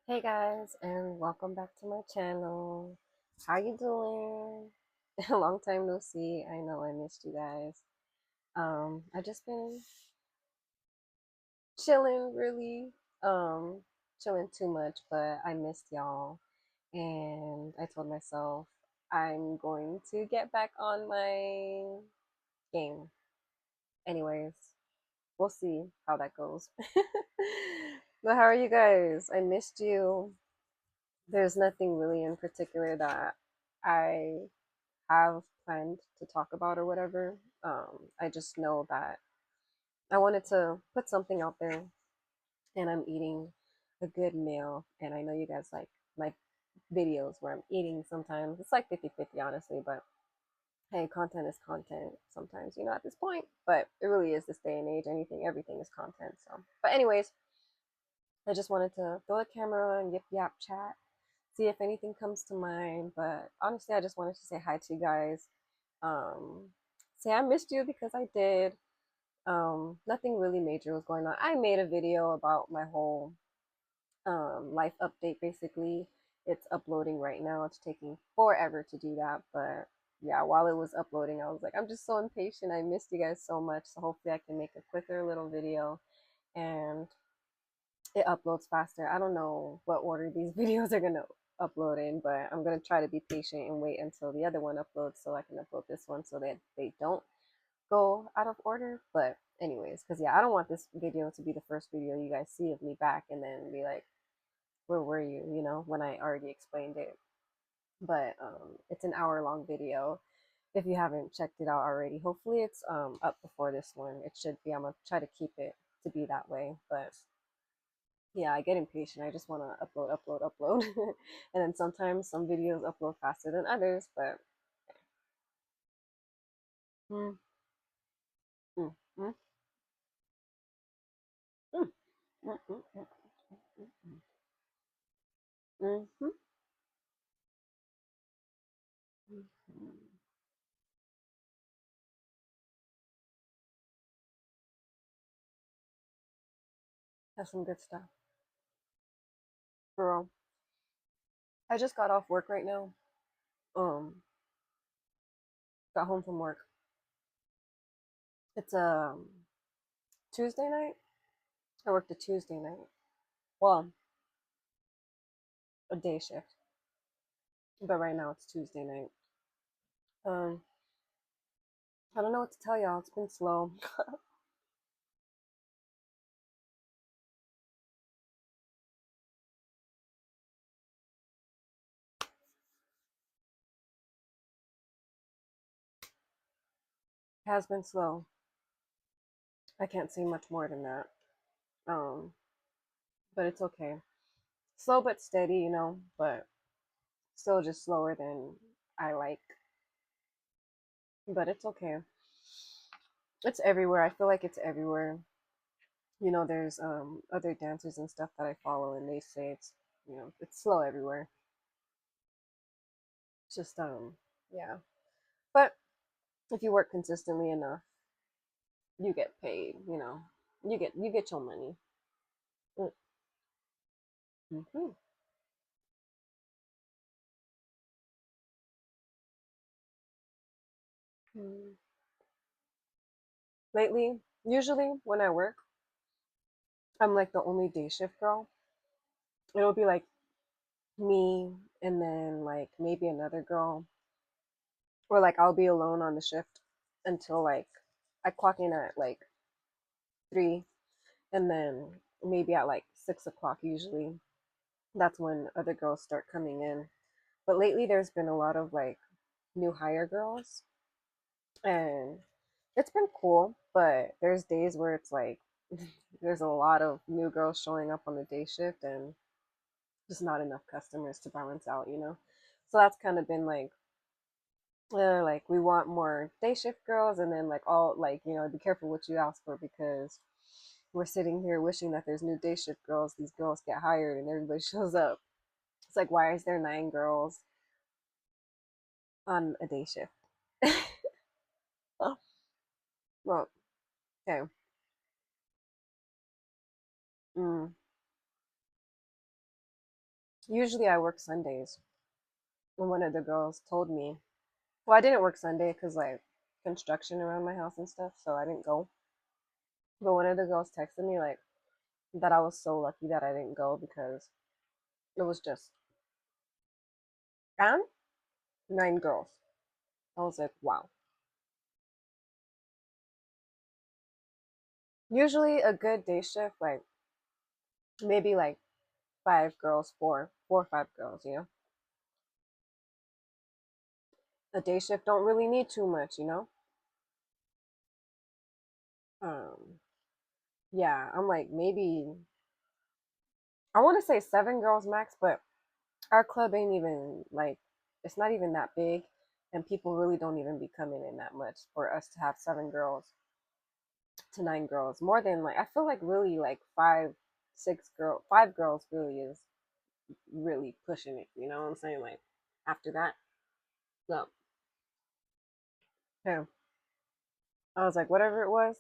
Hey guys, and welcome back to my channel. How you doing? A long time no see. I know I missed you guys. I just been chilling really. Um, chilling too much, but I missed y'all. And I told myself I'm going to get back on my game. Anyways, we'll see how that goes. But how are you guys? I missed you. There's nothing really in particular that I have planned to talk about or whatever. I just know that I wanted to put something out there and I'm eating a good meal. And I know you guys like my videos where I'm eating sometimes. It's like 50-50, honestly, but hey, content is content sometimes, at this point. But it really is this day and age. Everything is content. So, but, anyways, I just wanted to throw a camera and yip yap chat, see if anything comes to mind. But honestly, I just wanted to say hi to you guys. Um, say I missed you because I did. Nothing really major was going on. I made a video about my whole life update basically. It's uploading right now. It's taking forever to do that, but yeah, while it was uploading, I was like, I'm just so impatient. I missed you guys so much. So hopefully I can make a quicker little video and it uploads faster. I don't know what order these videos are gonna upload in, but I'm gonna try to be patient and wait until the other one uploads so I can upload this one so that they don't go out of order. But anyways, because yeah, I don't want this video to be the first video you guys see of me back and then be like, where were you? When I already explained it. But it's an hour-long video. If you haven't checked it out already, hopefully it's up before this one. It should be. I'm gonna try to keep it to be that way, but yeah, I get impatient. I just want to upload, upload, upload. And then sometimes some videos upload faster than others, but mm, mm, mm, mm, mm, mm, mm, mm, mm, mm, mm. That's some good stuff. Girl, I just got off work right now. Um, got home from work. It's Tuesday night. I worked a Tuesday night. Well, a day shift. But right now it's Tuesday night. Um, I don't know what to tell y'all. It's been slow. It has been slow. I can't say much more than that. Um, but it's okay. Slow but steady, but still just slower than I like. But it's okay. It's everywhere. I feel like it's everywhere. There's other dancers and stuff that I follow and they say it's slow everywhere. It's just yeah. But if you work consistently enough, you get paid. You get your money. Mm-hmm. Mm. Lately, usually when I work, I'm like the only day shift girl. It'll be like me and then like maybe another girl, or like I'll be alone on the shift until like I clock in at like 3, and then maybe at like 6 o'clock usually. That's when other girls start coming in. But lately, there's been a lot of like new hire girls, and it's been cool. But there's days where it's like there's a lot of new girls showing up on the day shift, and just not enough customers to balance out. So that's kind of been like we want more day shift girls, and then like all like be careful what you ask for because we're sitting here wishing that there's new day shift girls. These girls get hired, and everybody shows up. It's like, why is there 9 girls on a day shift? Oh, well, okay. Mm, Usually I work Sundays. And one of the girls told me, well, I didn't work Sunday because like construction around my house and stuff, so I didn't go. But one of the girls texted me like that I was so lucky that I didn't go because it was just and 9 girls. I was like, wow. Usually a good day shift, like maybe like 5 girls, four or 5 girls, you know? A day shift don't really need too much, you know? Um, yeah, I'm like maybe I want to say 7 girls max, but our club ain't even like it's not even that big, and people really don't even be coming in that much for us to have 7 girls to 9 girls. More than like I feel like really like 5 girls really is really pushing it. You know what I'm saying? Like after that, so yeah, I was like whatever it was,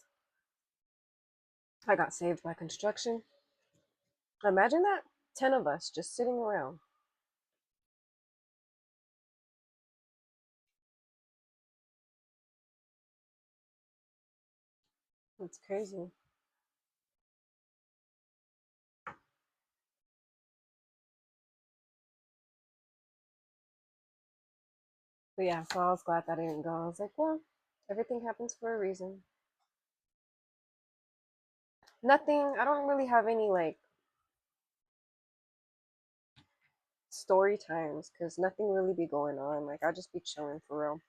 I got saved by construction. Imagine that 10 of us just sitting around. It's crazy. But yeah, so I was glad that I didn't go. I was like, well, everything happens for a reason. Nothing. I don't really have any like story times because nothing really be going on. Like I'll just be chilling for real.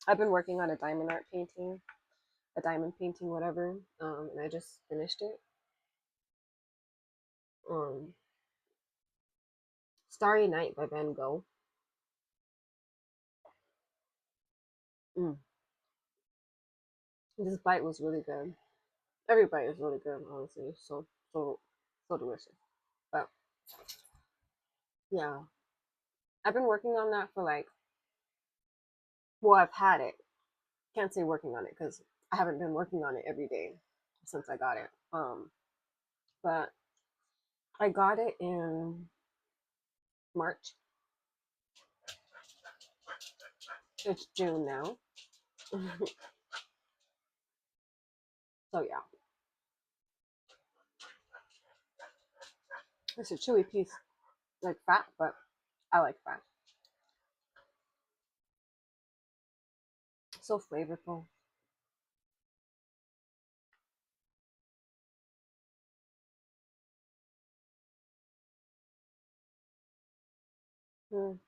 I've been working on a diamond art painting, a diamond painting, whatever. And I just finished it. Um, Starry Night by Van Gogh. Mm. This bite was really good. Every bite is really good, honestly. So delicious. But yeah, I've been working on that for like, well, I've had it. Can't say working on it because I haven't been working on it every day since I got it. But I got it in March. It's June now. So yeah, it's a chewy piece, like fat, but I like fat. So flavorful. Mm,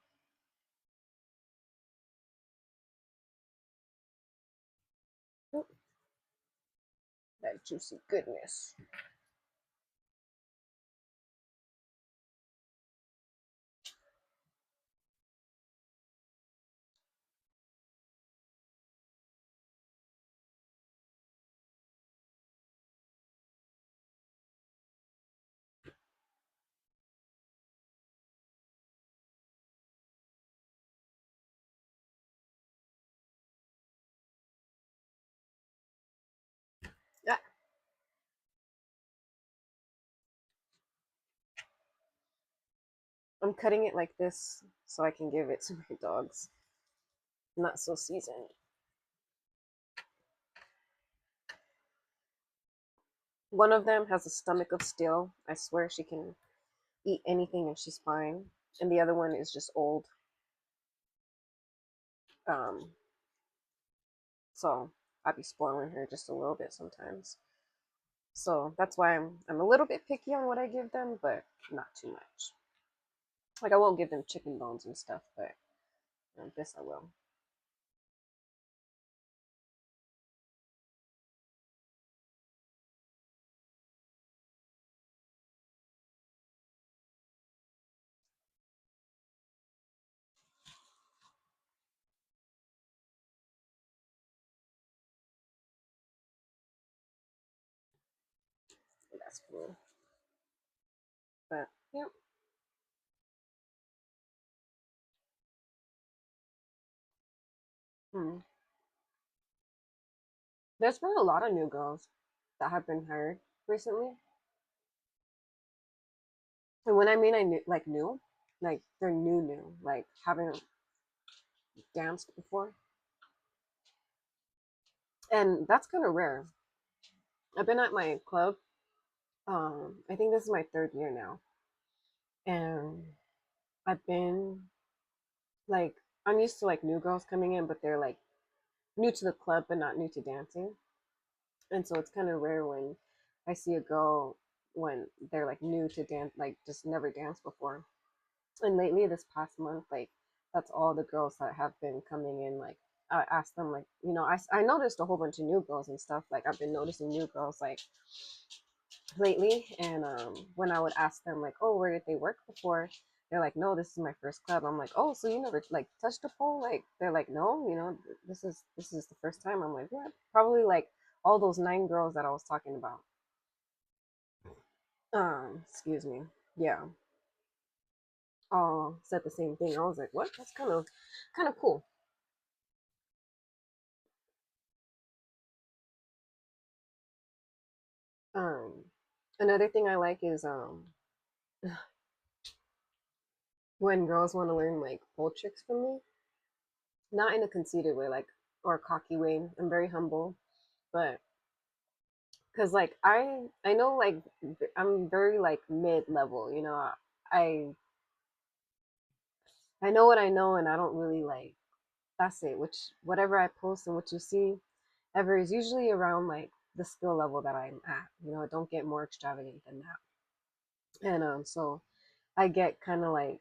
that juicy goodness. Yeah, I'm cutting it like this so I can give it to my dogs. Not so seasoned. One of them has a stomach of steel. I swear she can eat anything and she's fine. And the other one is just old. Um, so I be spoiling her just a little bit sometimes. So that's why I'm a little bit picky on what I give them, but not too much. Like I won't give them chicken bones and stuff, but this I will. That's cool. But yeah, hmm. There's been a lot of new girls that have been hired recently. And when I mean I knew, like new, like they're new, like haven't danced before, and that's kind of rare. I've been at my club. I think this is my third year now, and I've been like I'm used to like new girls coming in, but they're like new to the club but not new to dancing, and so it's kind of rare when I see a girl when they're like new to dance, like just never danced before. And lately, this past month, like that's all the girls that have been coming in. Like I asked them, like I noticed a whole bunch of new girls and stuff. Like I've been noticing new girls like lately, and when I would ask them like, oh, where did they work before? They're like, no, this is my first club. I'm like, oh, so you never like touched a pole? Like they're like, no, this is the first time. I'm like, yeah, probably like all those 9 girls that I was talking about. Excuse me. Yeah, all said the same thing. I was like, what? That's kind of cool. Um, Another thing I like is when girls want to learn like pole tricks from me, not in a conceited way, like or a cocky way. I'm very humble, but because like I know like I'm very like mid level, I I know what I know, and I don't really like that's it. Which whatever I post and what you see ever is usually around like the skill level that I'm at. I don't get more extravagant than that, and so I get kind of like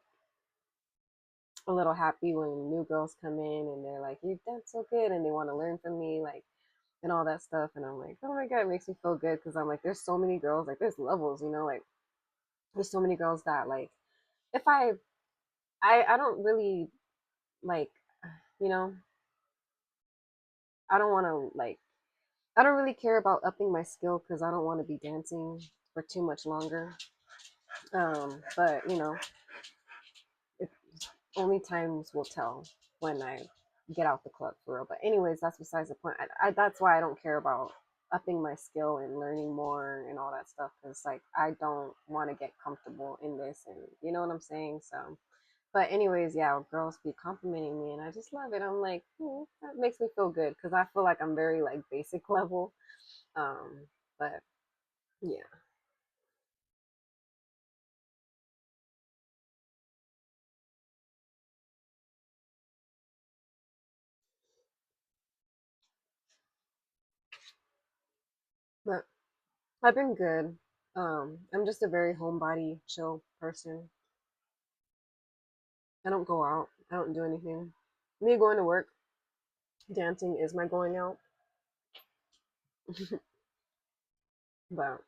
a little happy when new girls come in and they're like, "You dance so good," and they want to learn from me, like and all that stuff. And I'm like, "Oh my god," it makes me feel good because I'm like, there's so many girls, like there's levels, like there's so many girls that like if I don't really like, you know, I don't want to like I don't really care about upping my skill because I don't want to be dancing for too much longer. But it, only times will tell when I get out the club for real. But anyways, that's besides the point. That's why I don't care about upping my skill and learning more and all that stuff because like I don't want to get comfortable in this, and you know what I'm saying. So, but anyways, yeah, girls be complimenting me and I just love it. I'm like, that makes me feel good because I feel like I'm very like basic level. Um, but yeah, but I've been good. I'm just a very homebody, chill person. I don't go out. I don't do anything. Me going to work, dancing is my going out. But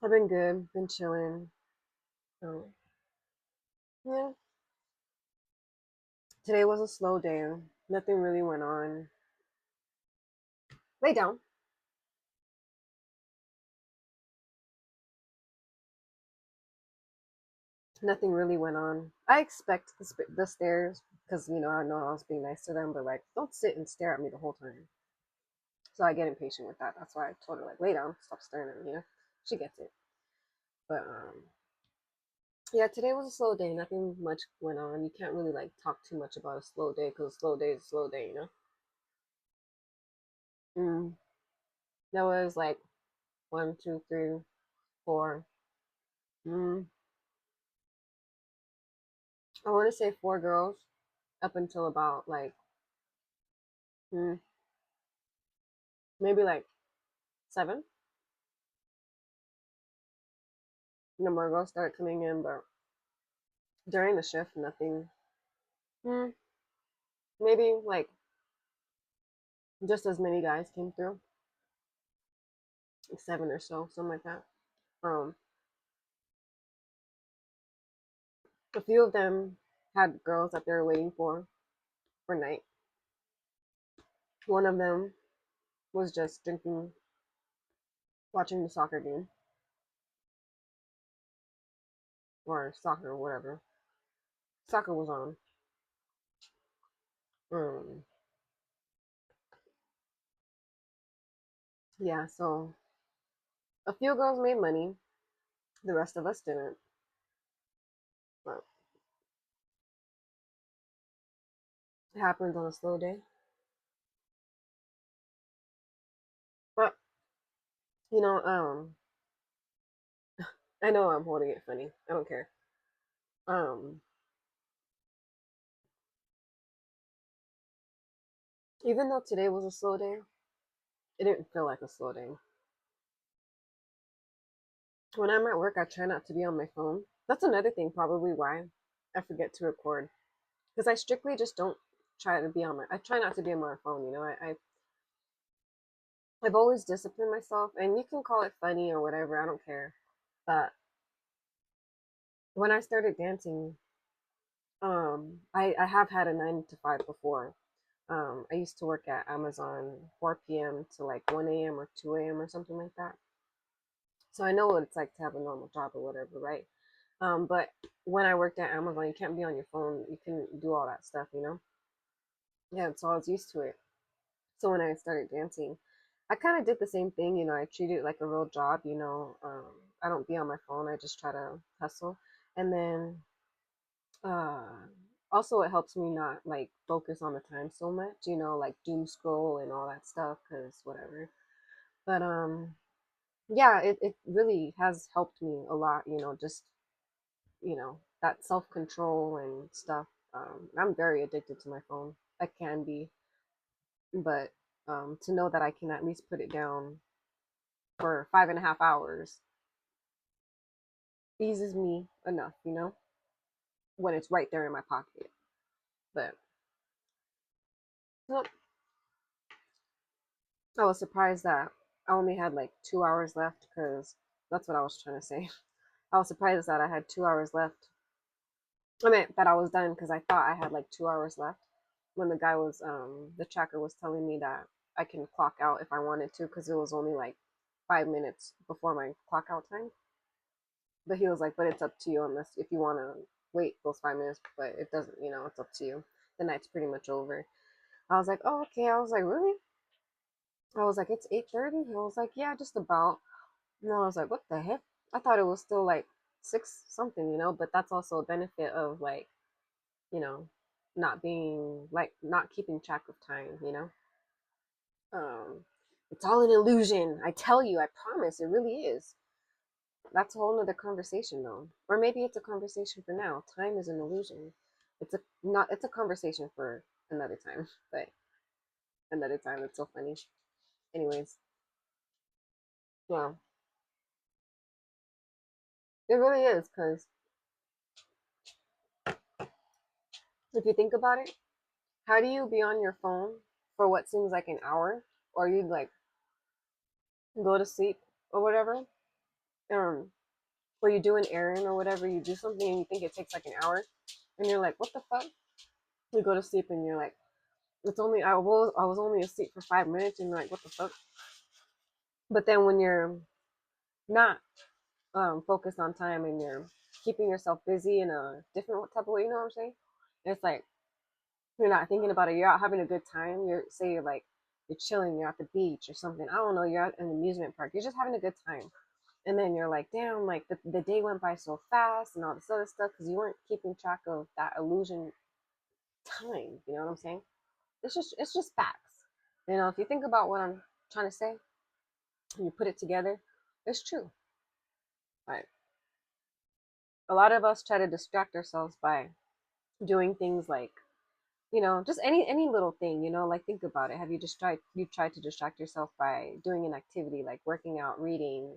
I've been good, been chilling. So yeah, today was a slow day. Nothing really went on. Lay down. Nothing really went on. I expect the stares because I know I was being nice to them, but like, don't sit and stare at me the whole time. So I get impatient with that. That's why I told her like, lay down, stop staring at me. She gets it. But yeah, today was a slow day. Nothing much went on. You can't really like talk too much about a slow day because a slow day is a slow day. Mm, that was like one, two, three, four. Mm, I want to say 4 girls up until about like mm, maybe like 7. No more girls started coming in, but during the shift, nothing. Mm, maybe like just as many guys came through, like 7 or so, something like that. Um, a few of them had girls that they were waiting for night. One of them was just drinking, watching the soccer game or soccer or whatever. Soccer was on. Um, yeah, so a few girls made money. The rest of us didn't. It happens on a slow day. But you know, I know I'm holding it funny. I don't care. Um, Even though today was a slow day, it didn't feel like a slow day. When I'm at work, I try not to be on my phone. That's another thing, probably why I forget to record, because I strictly just don't try to be on my. I try not to be on my phone. I've always disciplined myself, and you can call it funny or whatever. I don't care. But when I started dancing, I have had a 9 to 5 before. I used to work at Amazon 4 p.m. to like 1 a.m. or 2 a.m. or something like that. So I know what it's like to have a normal job or whatever, right? But when I worked at Amazon, you can't be on your phone. You can do all that stuff, you know? Yeah, so I was used to it. So when I started dancing, I kind of did the same thing, you know, I treat it like a real job, you know. I don't be on my phone, I just try to hustle. And then uh, also, it helps me not like focus on the time so much, you know, like doom scroll and all that stuff, because whatever. But yeah, it really has helped me a lot, you know, just that self control and stuff. I'm very addicted to my phone. I can be, but to know that I can at least put it down for 5.5 hours eases me enough, you know, when it's right there in my pocket. But well, I was surprised that I only had like 2 hours left because that's what I was trying to say. I was surprised that I had 2 hours left. I mean, that I was done because I thought I had like 2 hours left when the tracker was telling me that I can clock out if I wanted to because it was only like 5 minutes before my clock out time. But he was like, but it's up to you unless if you want to wait those 5 minutes, but it doesn't, you know, it's up to you. The night's pretty much over. I was like, oh, okay. I was like, really? I was like, it's 8:30. He was like, yeah, just about. And I was like, what the heck? I thought it was still like six something, you know, but that's also a benefit of like, you know, not keeping track of time, you know? It's all an illusion. I tell you, I promise, it really is. That's a whole nother conversation though. Or maybe it's a conversation for now. Time is an illusion. It's a conversation for another time, but another time. It's so funny. Anyways, yeah, it really is because if you think about it, how do you be on your phone for what seems like an hour, or you like go to sleep or whatever, um, or you do an errand or whatever, you do something and you think it takes like an hour, and you're like, what the fuck? You go to sleep and you're like, I was only asleep for 5 minutes, and you're like, what the fuck? But then when you're not focused on time and you're keeping yourself busy in a different type of way, you know what I'm saying? It's like you're not thinking about it. You're out having a good time. You're like you're chilling. You're at the beach or something. I don't know. You're at an amusement park. You're just having a good time. And then you're like, damn, like the day went by so fast and all this other stuff because you weren't keeping track of that illusion time. You know what I'm saying? It's just facts. You know, if you think about what I'm trying to say and you put it together, it's true. Like a lot of us try to distract ourselves by doing things like just any little thing, like think about it. Have you tried to distract yourself by doing an activity like working out, reading,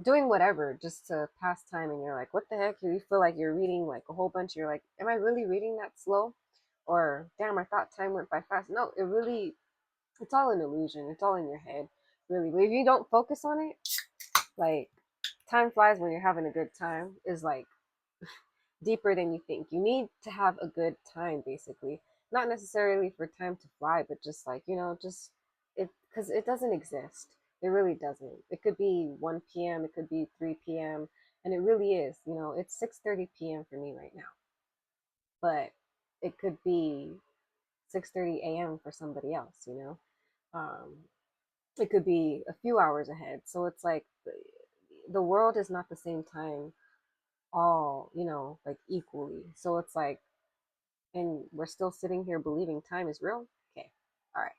doing whatever just to pass time, and you're like, what the heck? You feel like you're reading like a whole bunch. You're like, am I really reading that slow? Or damn, I thought time went by fast. No, it's all an illusion. It's all in your head, really. But if you don't focus on it, like time flies when you're having a good time is like deeper than you think. You need to have a good time, basically. Not necessarily for time to fly, but just like, just it, because it doesn't exist. It really doesn't. It could be 1 p.m., it could be 3 p.m., and it really is. It's 6:30 p.m. for me right now, but it could be 6:30 a.m. for somebody else, Um, it could be a few hours ahead. So it's like the world is not the same time all like equally. So it's like And we're still sitting here believing time is real? Okay. All right.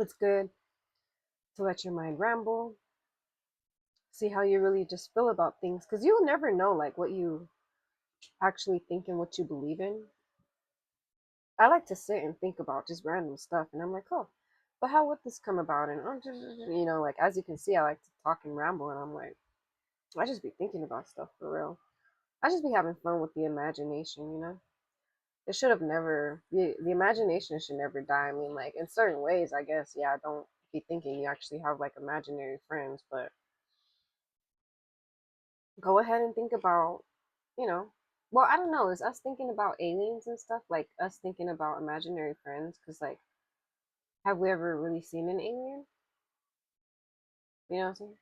It's good to let your mind ramble, see how you really just feel about things, because you'll never know like what you actually think and what you believe in. I like to sit and think about just random stuff, and I'm like, oh, but how would this come about? And like as you can see, I like to talk and ramble, and I'm like, I just be thinking about stuff for real. I just be having fun with the imagination. It should have never the imagination should never die. I mean, like in certain ways, I guess, yeah, don't be thinking you actually have like imaginary friends, but go ahead and think about, you know, well, I don't know, is us thinking about aliens and stuff, like us thinking about imaginary friends, because like, have we ever really seen an alien? You know what I'm saying?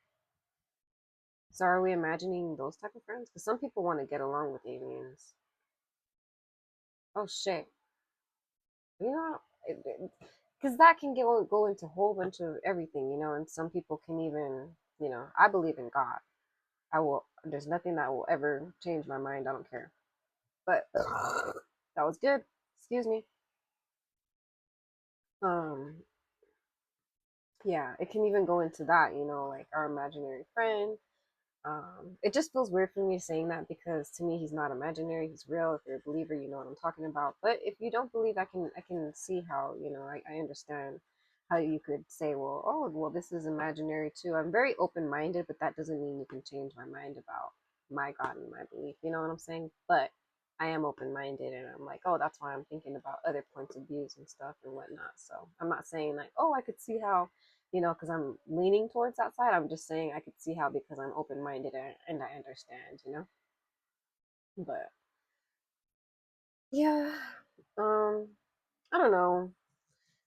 So are we imagining those type of friends? Because some people want to get along with aliens. Oh shit. You know, because that can go into a whole bunch of everything, and some people can even, I believe in God. I will, there's nothing that will ever change my mind. I don't care. But that was good. Excuse me. Um, yeah, it can even go into that, like our imaginary friend. It just feels weird for me saying that because to me he's not imaginary, he's real. If you're a believer, you know what I'm talking about. But if you don't believe, I can see how, I understand how you could say, well, oh, well, this is imaginary too. I'm very open minded, but that doesn't mean you can change my mind about my God and my belief. You know what I'm saying? But I am open minded, and I'm like, oh, that's why I'm thinking about other points of views and stuff and whatnot. So I'm not saying like, oh, I could see how, because I'm leaning towards that side. I'm just saying I could see how because I'm open minded, and I understand. But yeah, um, I don't know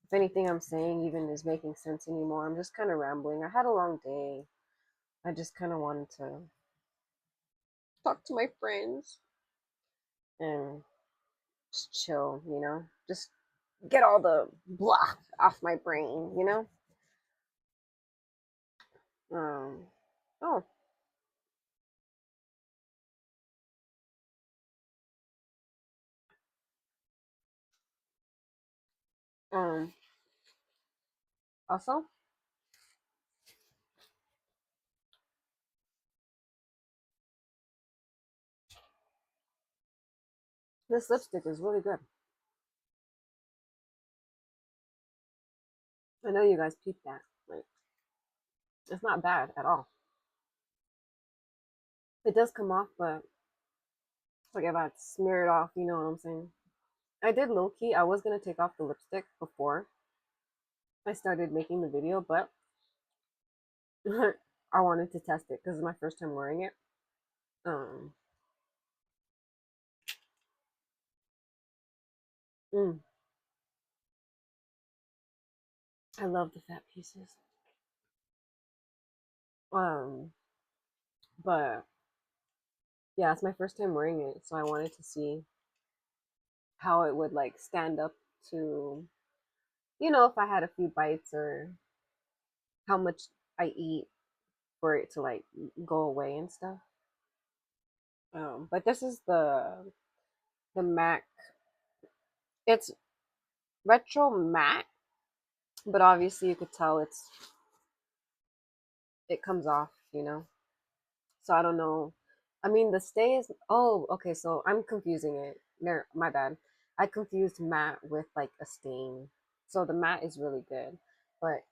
if anything I'm saying even is making sense anymore. I'm just kind of rambling. I had a long day. I just kind of wanted to talk to my friends and just chill. Just get all the blah off my brain. Um, oh, um, also, this lipstick is really good. I know you guys peeped that. Like, it's not bad at all. It does come off, but like if I smear it off, you know what I'm saying? I did low key. I was gonna take off the lipstick before I started making the video, but I wanted to test it because it's my first time wearing it. Um, mm, I love the fat pieces. Um, but yeah, it's my first time wearing it, so I wanted to see how it would like stand up to, if I had a few bites or how much I eat for it to like go away and stuff. But this is the MAC. It's retro matte, but obviously you could tell it comes off. So I don't know. I mean, the stay is. Oh, okay. So I'm confusing it. No, my bad. I confused matte with like a stain. So the matte is really good, but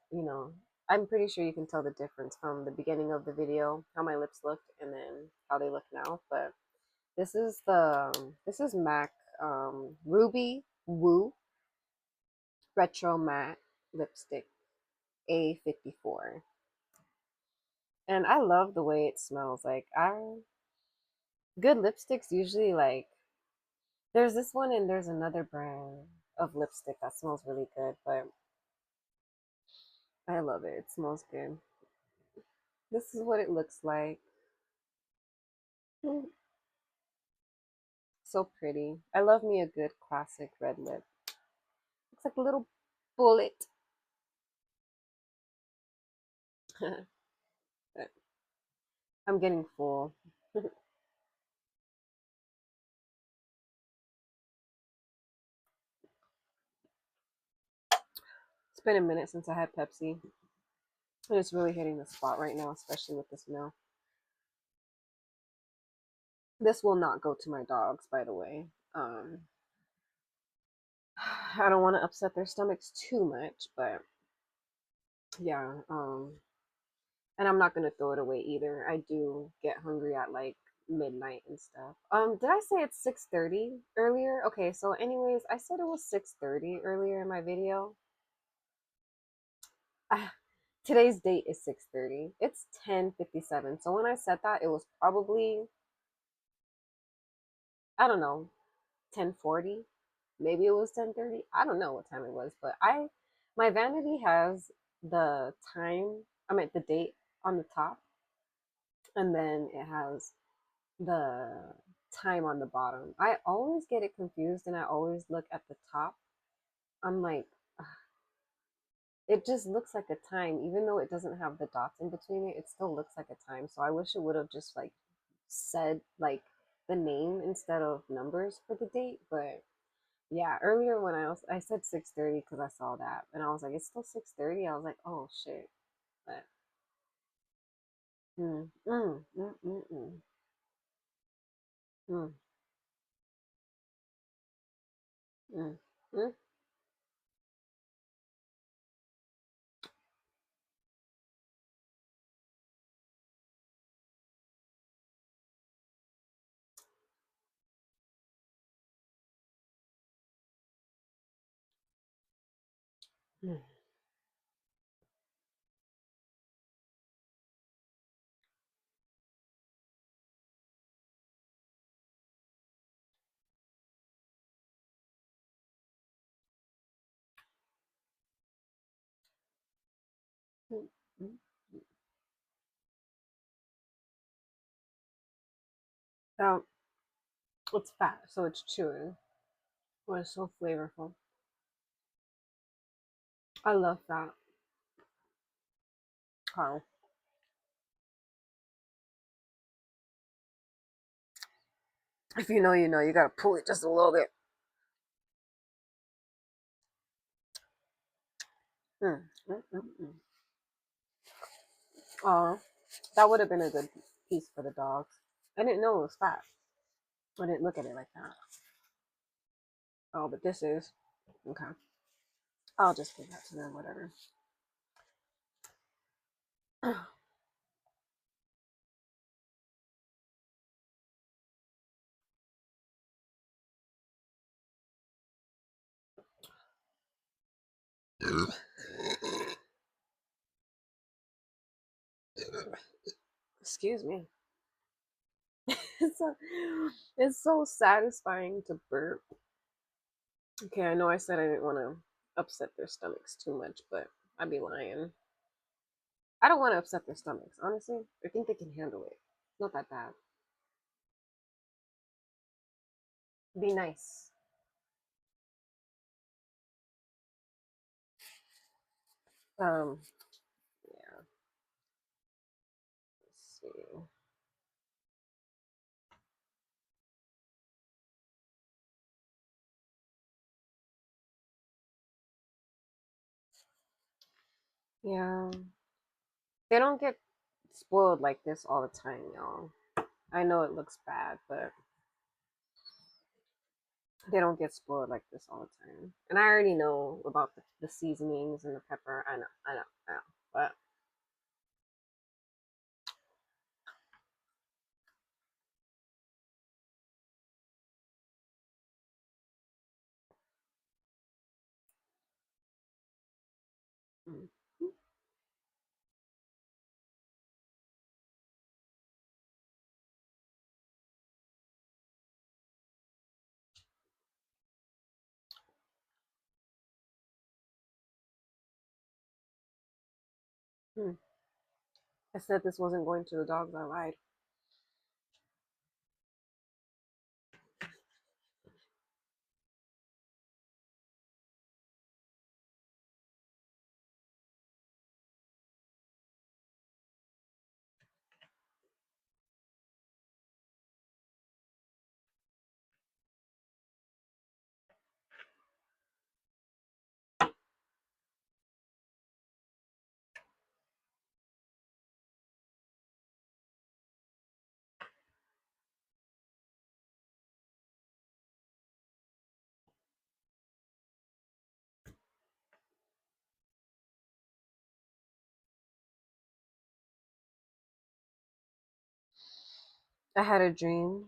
I'm pretty sure you can tell the difference from the beginning of the video, how my lips looked, and then how they look now. But this is MAC Ruby Woo Retro Matte Lipstick A54. And I love the way it smells. Like I good lipsticks usually like there's this one and there's another brand of lipstick that smells really good, but I love it. It smells good. This is what it looks like. So pretty. I love me a good classic red lip. Looks like a little Pull it. I'm getting full. It's been a minute since I had Pepsi. And it's really hitting the spot right now, especially with this meal. This will not go to my dogs, by the way. I don't want to upset their stomachs too much, but yeah. And I'm not gonna throw it away either. I do get hungry at like midnight and stuff. Did I say it's 6:30 earlier? Okay, so anyways, I said it was 6:30 earlier in my video. Ah, today's date is 6:30. It's 10:57. So when I said that, it was probably, I don't know, 10:40. Maybe it was 10:30. I don't know what time it was, but I my vanity has the time, I meant the date on the top, and then it has the time on the bottom. I always get it confused and I always look at the top. I'm like, ugh, it just looks like a time, even though it doesn't have the dots in between it, it still looks like a time. So I wish it would have just like said like the name instead of numbers for the date. But yeah, earlier when I said 6:30 because I saw that and I was like, it's still 6:30. I was like, oh shit. But mm, mm, mm, mm, mm, mm, mm, mm, mm, mm, mm. Um, it's fat, so it's chewing. Oh, it's so flavorful. I love that. Carl. If you know, you know. You gotta pull it just a little bit. Mm, mm, mm, mm. Oh, that would have been a good piece for the dogs. I didn't know it was fat. I didn't look at it like that. Oh, but this is okay. I'll just give that to them. Whatever. Excuse me. It's so, it's so satisfying to burp. Okay, I know I said I didn't want to upset their stomachs too much, but I'd be lying. I don't want to upset their stomachs, honestly. I think they can handle it. Not that bad. Be nice. Um, yeah. Let's see. Yeah, they don't get spoiled like this all the time, y'all. I know it looks bad, but they don't get spoiled like this all the time. And I already know about the seasonings and the pepper. I know. But mm, mm. I said this wasn't going to the dogs. I lied. I had a dream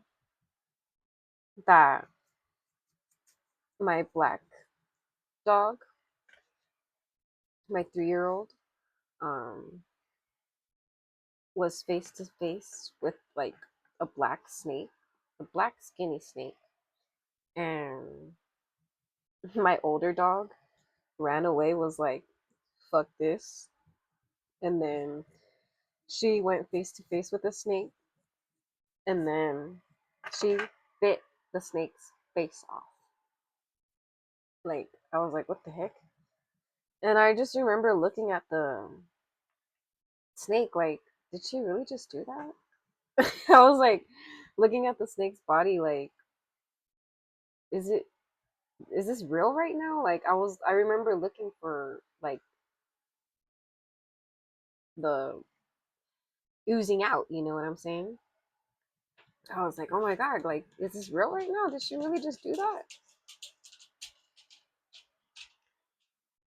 that my black dog, my 3 year old, um, was face to face with like a black snake, a black skinny snake. And my older dog ran away, was like, fuck this. And then she went face to face with the snake, and then she bit the snake's face off. Like, I was like, what the heck? And I just remember looking at the snake, like, did she really just do that? I was like, looking at the snake's body, like, is it, is this real right now? Like, I remember looking for like the oozing out, you know what I'm saying? I was like, oh my god, like, is this real right now? Did she really just do that?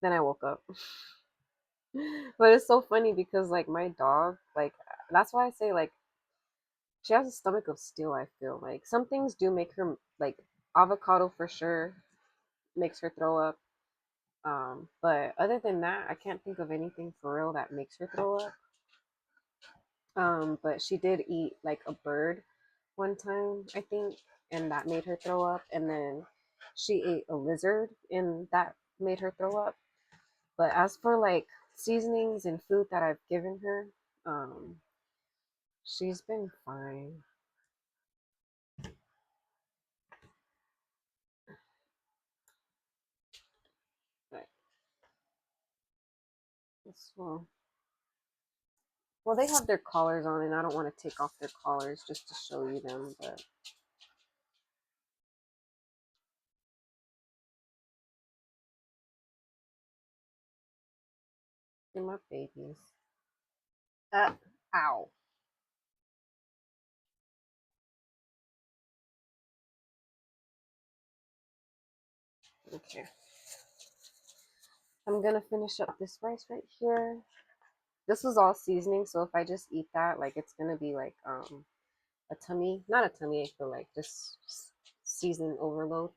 Then I woke up. But it's so funny because like my dog, like, that's why I say like she has a stomach of steel. I feel like some things do make her, like avocado for sure makes her throw up. But other than that, I can't think of anything for real that makes her throw up. But she did eat like a bird one time, I think, and that made her throw up. And then she ate a lizard, and that made her throw up. But as for like seasonings and food that I've given her, um, she's been fine. But it's, well, they have their collars on, and I don't want to take off their collars just to show you them. But they're my babies. Uh, ow. Okay. I'm gonna finish up this rice right here. This was all seasoning, so if I just eat that, like, it's gonna be like a tummy, not a tummy ache, but like just seasoning overload.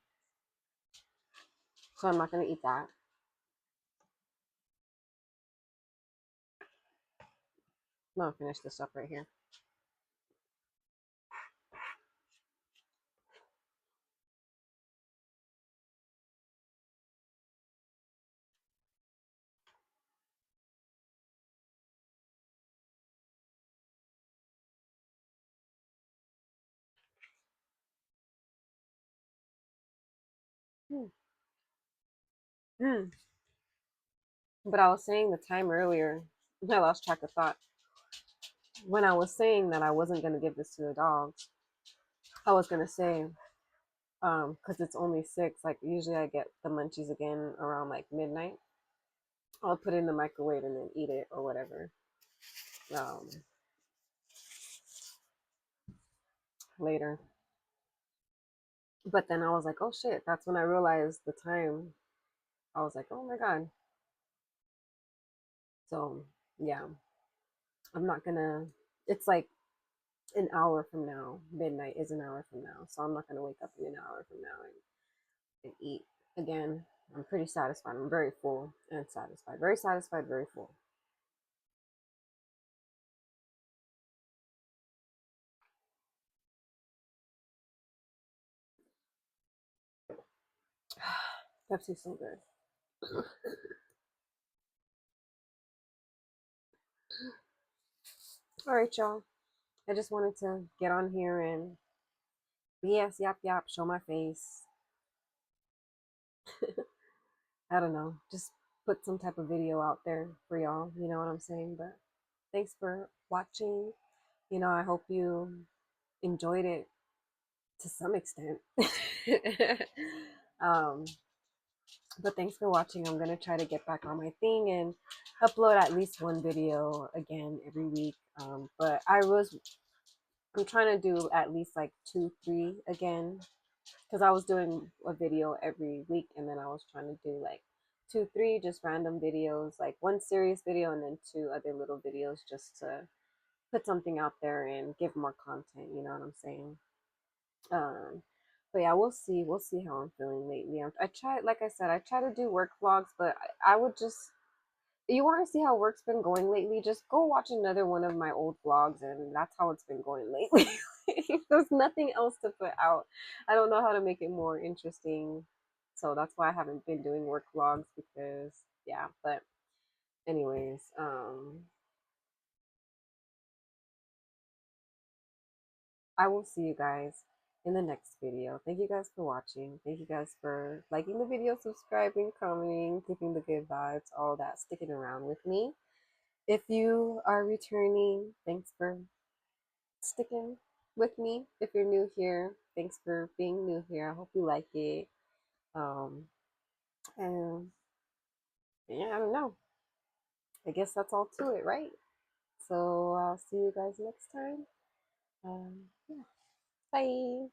So I'm not gonna eat that. I'm gonna finish this up right here. Hmm. Hmm. But I was saying the time earlier, I lost track of thought. When I was saying that I wasn't gonna give this to the dogs, I was gonna say, because it's only 6. Like usually I get the munchies again around like midnight. I'll put it in the microwave and then eat it or whatever. Um, later. But then I was like, oh shit, that's when I realized the time. I was like, oh my god. So yeah, I'm not gonna, it's like an hour from now. Midnight is an hour from now. So I'm not gonna wake up in an hour from now and eat again. I'm pretty satisfied. I'm very full and satisfied. Very satisfied, very full. Pepsi's so good. All right, y'all. I just wanted to get on here and BS, yap, yap, show my face. I don't know. Just put some type of video out there for y'all. You know what I'm saying? But thanks for watching. I hope you enjoyed it to some extent. um, but thanks for watching. I'm gonna try to get back on my thing and upload at least one video again every week. But I'm trying to do at least like 2, 3 again, because I was doing a video every week, and then I was trying to do like 2, 3 just random videos, like one serious video and then 2 other little videos just to put something out there and give more content. You know what I'm saying? Um, but yeah, we'll see. We'll see how I'm feeling lately. I try, like I said, I try to do work vlogs, but I would just, you want to see how work's been going lately, just go watch another one of my old vlogs, and that's how it's been going lately. There's nothing else to put out. I don't know how to make it more interesting, so that's why I haven't been doing work vlogs because yeah. But anyways, I will see you guys in the next video. Thank you guys for watching. Thank you guys for liking the video, subscribing, commenting, keeping the good vibes, all that, sticking around with me. If you are returning, thanks for sticking with me. If you're new here, thanks for being new here. I hope you like it. Um, and yeah, I don't know. I guess that's all to it, right? So I'll see you guys next time. Yeah. Bye.